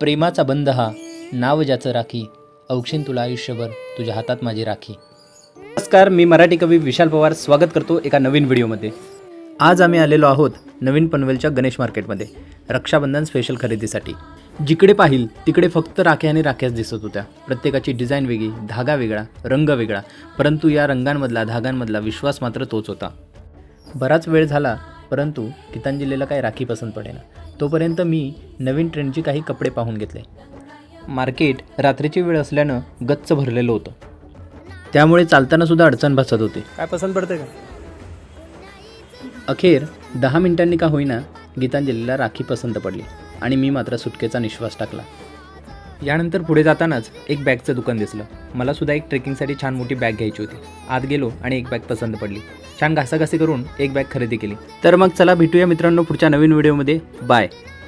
प्रेमाचा बंध हा नाव ज्याचं राखी, औक्षीण तुला आयुष्यभर तुझ्या हातात माझी राखी. नमस्कार, मी मराठी कवी विशाल पवार स्वागत करतो एका नवीन व्हिडिओमध्ये. आज आम्ही आलेलो आहोत नवीन पनवेलच्या गणेश मार्केटमध्ये रक्षाबंधन स्पेशल खरेदीसाठी. जिकडे पाहिल तिकडे फक्त राख्या आणि राख्याच दिसत होत्या. प्रत्येकाची डिझाईन वेगळी, धागा वेगळा, रंग वेगळा, परंतु या रंगांमधला धागांमधला विश्वास मात्र तोच होता. बराच वेळ झाला परंतु गीतांजलीला काही राखी पसंत पडेना. तोपर्यंत मी नवीन ट्रेंडची काही कपडे पाहून घेतले. मार्केट रात्रीची वेळ असल्यानं गच्च भरलेलं होतं, त्यामुळे चालताना सुद्धा अडचण भासत होती. काय पसंत पडते का? अखेर 10 मिनिटांनी का होईना गीतांजलीला राखी पसंत पडली आणि मी मात्र सुटकेचा निश्वास टाकला. यानंतर पुढे जातानाच एक बॅगचं दुकान दिसलं. मला सुद्धा एक ट्रेकिंगसाठी छान मोठी बॅग घ्यायची होती. आत गेलो आणि एक बॅग पसंत पडली. छान घासाघासी करून एक बॅग खरेदी केली. तर मग चला भेटूया मित्रांनो पुढच्या नवीन व्हिडिओमध्ये. बाय.